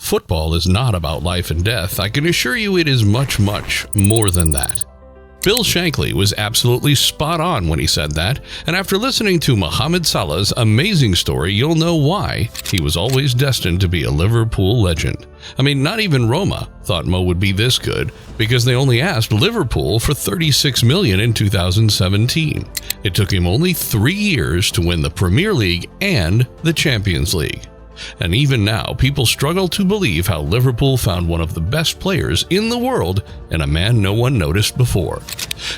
Football is not about life and death. I can assure you it is much, much more than that. Bill Shankly was absolutely spot on when he said that, and after listening to Mohamed Salah's amazing story, you'll know why he was always destined to be a Liverpool legend. I mean, not even Roma thought Mo would be this good, because they only asked Liverpool for $36 million in 2017. It took him only 3 years to win the Premier League and the Champions League. And even now, people struggle to believe how Liverpool found one of the best players in the world in a man no one noticed before.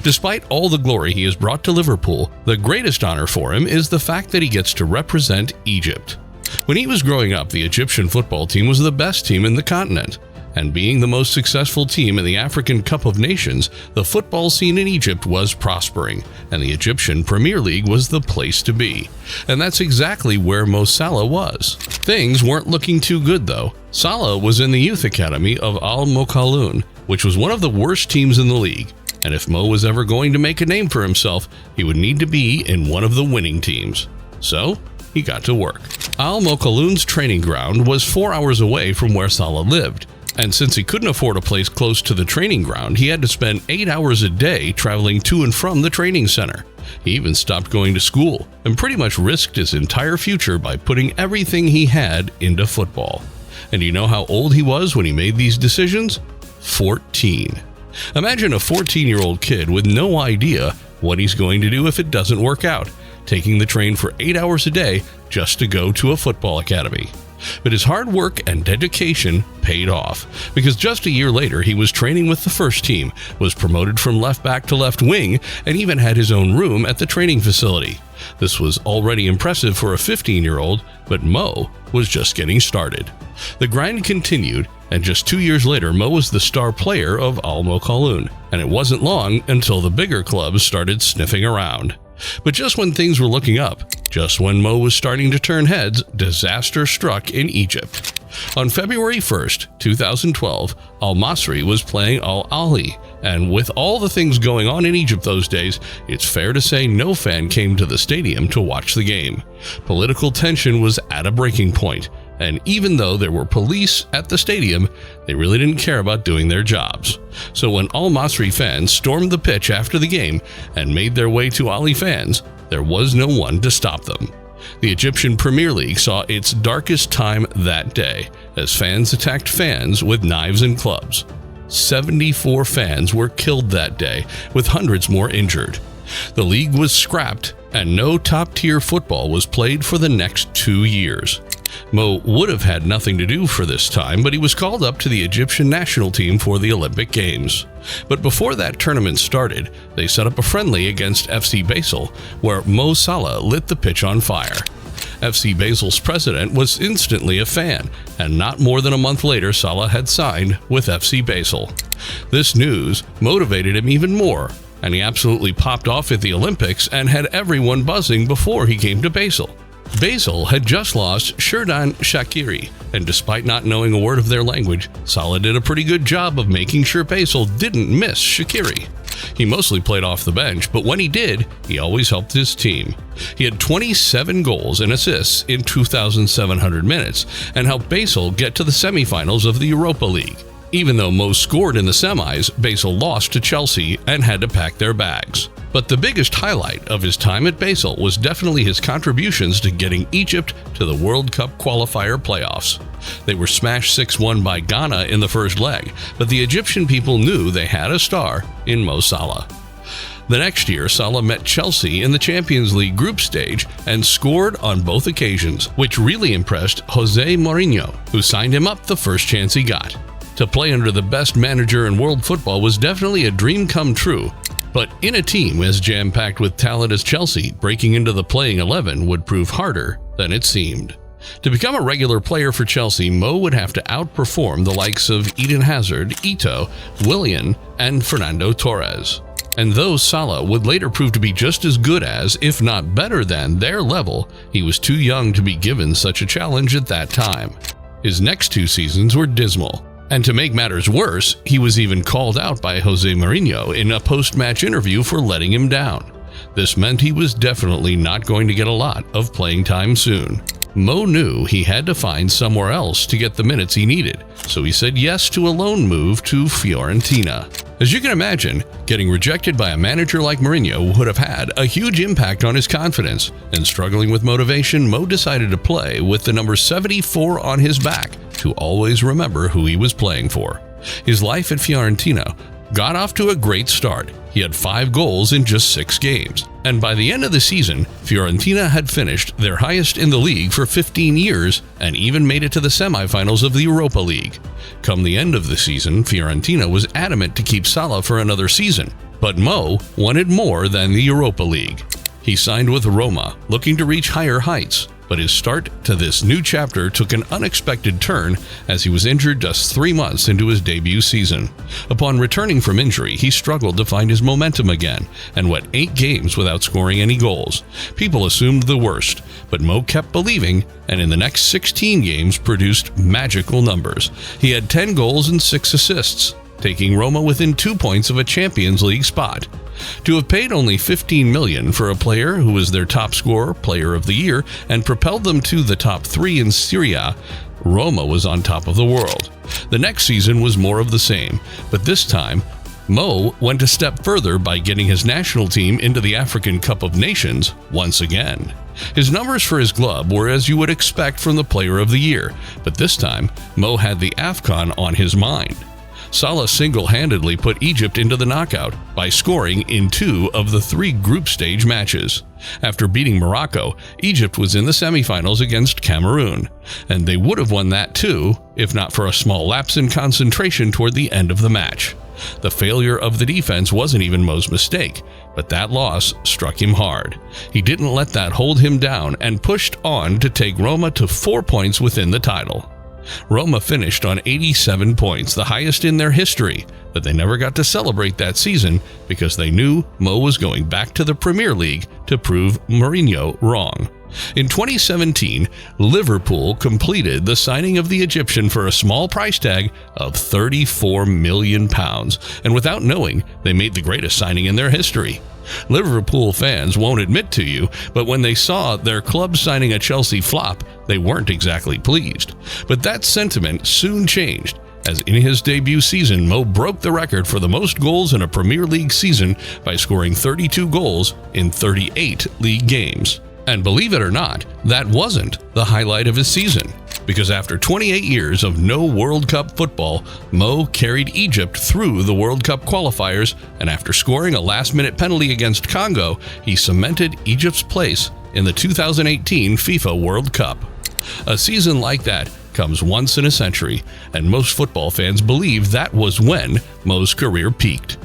Despite all the glory he has brought to Liverpool, the greatest honor for him is the fact that he gets to represent Egypt. When he was growing up, the Egyptian football team was the best team in the continent. And being the most successful team in the African Cup of Nations, the football scene in Egypt was prospering, and the Egyptian Premier League was the place to be. And that's exactly where Mo Salah was. Things weren't looking too good though. Salah was in the youth academy of Al Mokhaloun, which was one of the worst teams in the league. And if Mo was ever going to make a name for himself, he would need to be in one of the winning teams. So he got to work. Al Mokhaloun's training ground was 4 hours away from where Salah lived. And since he couldn't afford a place close to the training ground, he had to spend 8 hours a day traveling to and from the training center. He even stopped going to school and pretty much risked his entire future by putting everything he had into football. And you know how old he was when he made these decisions? 14. Imagine a 14-year-old kid with no idea what he's going to do if it doesn't work out, taking the train for 8 hours a day just to go to a football academy. But his hard work and dedication paid off, because just a year later he was training with the first team, was promoted from left back to left wing, and even had his own room at the training facility. This was already impressive for a 15-year-old, but Mo was just getting started. The grind continued, and just 2 years later Mo was the star player of Al Mokhaloun, and it wasn't long until the bigger clubs started sniffing around. But just when things were looking up, just when Mo was starting to turn heads, disaster struck in Egypt. On February 1st, 2012, Al Masry was playing Al Ahly, and with all the things going on in Egypt those days, it's fair to say no fan came to the stadium to watch the game. Political tension was at a breaking point, and even though there were police at the stadium, they really didn't care about doing their jobs. So when Al Masry fans stormed the pitch after the game and made their way to Ahly fans, there was no one to stop them. The Egyptian Premier League saw its darkest time that day, as fans attacked fans with knives and clubs. 74 fans were killed that day, with hundreds more injured. The league was scrapped, and no top-tier football was played for the next 2 years. Mo would have had nothing to do for this time, but he was called up to the Egyptian national team for the Olympic Games. But before that tournament started, they set up a friendly against FC Basel, where Mo Salah lit the pitch on fire. FC Basel's president was instantly a fan, and not more than a month later Salah had signed with FC Basel. This news motivated him even more, and he absolutely popped off at the Olympics and had everyone buzzing before he came to Basel. Basel had just lost Sheridan Shaqiri, and despite not knowing a word of their language, Salah did a pretty good job of making sure Basel didn't miss Shaqiri. He mostly played off the bench, but when he did, he always helped his team. He had 27 goals and assists in 2,700 minutes and helped Basel get to the semifinals of the Europa League. Even though Mo scored in the semis, Basel lost to Chelsea and had to pack their bags. But the biggest highlight of his time at Basel was definitely his contributions to getting Egypt to the World Cup qualifier playoffs. They were smashed 6-1 by Ghana in the first leg, but the Egyptian people knew they had a star in Mo Salah. The next year, Salah met Chelsea in the Champions League group stage and scored on both occasions, which really impressed Jose Mourinho, who signed him up the first chance he got. To play under the best manager in world football was definitely a dream come true, but in a team as jam-packed with talent as Chelsea, breaking into the playing 11 would prove harder than it seemed. To become a regular player for Chelsea, Mo would have to outperform the likes of Eden Hazard, Ito, Willian, and Fernando Torres. And though Salah would later prove to be just as good as, if not better than, their level, he was too young to be given such a challenge at that time. His next 2 seasons were dismal. And to make matters worse, he was even called out by Jose Mourinho in a post-match interview for letting him down. This meant he was definitely not going to get a lot of playing time soon. Mo knew he had to find somewhere else to get the minutes he needed, so he said yes to a loan move to Fiorentina. As you can imagine, getting rejected by a manager like Mourinho would have had a huge impact on his confidence, and struggling with motivation, Mo decided to play with the number 74 on his back to always remember who he was playing for. His life at Fiorentina got off to a great start. He had 5 goals in just 6 games, and by the end of the season, Fiorentina had finished their highest in the league for 15 years and even made it to the semifinals of the Europa League. Come the end of the season, Fiorentina was adamant to keep Salah for another season, but Mo wanted more than the Europa League. He signed with Roma, looking to reach higher heights, but his start to this new chapter took an unexpected turn as he was injured just 3 months into his debut season. Upon returning from injury, he struggled to find his momentum again and went 8 games without scoring any goals. People assumed the worst, but Mo kept believing and in the next 16 games produced magical numbers. He had 10 goals and 6 assists, taking Roma within 2 points of a Champions League spot. To have paid only $15 million for a player who was their top scorer, player of the year, and propelled them to the top 3 in Serie A, Roma was on top of the world. The next season was more of the same, but this time, Mo went a step further by getting his national team into the African Cup of Nations once again. His numbers for his club were as you would expect from the player of the year, but this time, Mo had the AFCON on his mind. Salah single-handedly put Egypt into the knockout by scoring in 2 of the 3 group stage matches. After beating Morocco, Egypt was in the semifinals against Cameroon, and they would have won that too if not for a small lapse in concentration toward the end of the match. The failure of the defense wasn't even Mo's mistake, but that loss struck him hard. He didn't let that hold him down and pushed on to take Roma to 4 points within the title. Roma finished on 87 points, the highest in their history, but they never got to celebrate that season because they knew Mo was going back to the Premier League to prove Mourinho wrong. In 2017, Liverpool completed the signing of the Egyptian for a small price tag of £34 million, and without knowing, they made the greatest signing in their history. Liverpool fans won't admit to you, but when they saw their club signing a Chelsea flop, they weren't exactly pleased. But that sentiment soon changed, as in his debut season, Mo broke the record for the most goals in a Premier League season by scoring 32 goals in 38 league games. And believe it or not, that wasn't the highlight of his season, because after 28 years of no World Cup football, Mo carried Egypt through the World Cup qualifiers, and after scoring a last-minute penalty against Congo, he cemented Egypt's place in the 2018 FIFA World Cup. A season like that comes once in a century, and most football fans believe that was when Mo's career peaked.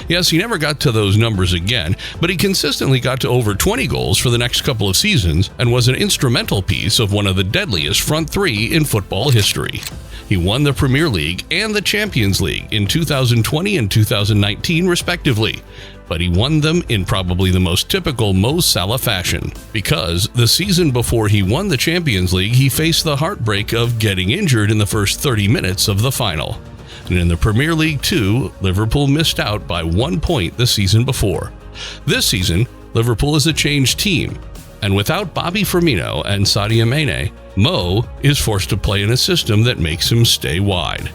Yes, he never got to those numbers again, but he consistently got to over 20 goals for the next couple of seasons and was an instrumental piece of one of the deadliest front 3 in football history. He won the Premier League and the Champions League in 2020 and 2019 respectively, but he won them in probably the most typical Mo Salah fashion, because the season before he won the Champions League, he faced the heartbreak of getting injured in the first 30 minutes of the final. And in the Premier League too, Liverpool missed out by 1 point the season before. This season, Liverpool is a changed team, and without Bobby Firmino and Sadio Mane, Mo is forced to play in a system that makes him stay wide.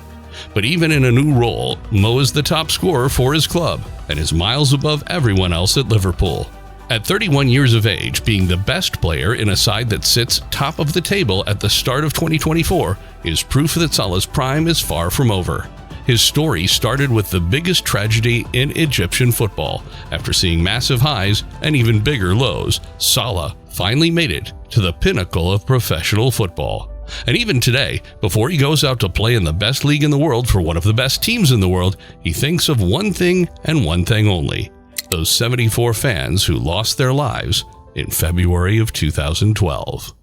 But even in a new role, Mo is the top scorer for his club and is miles above everyone else at Liverpool. At 31 years of age, being the best player in a side that sits top of the table at the start of 2024 is proof that Salah's prime is far from over. His story started with the biggest tragedy in Egyptian football. After seeing massive highs and even bigger lows, Salah finally made it to the pinnacle of professional football. And even today, before he goes out to play in the best league in the world for one of the best teams in the world, he thinks of one thing and one thing only: those 74 fans who lost their lives in February of 2012.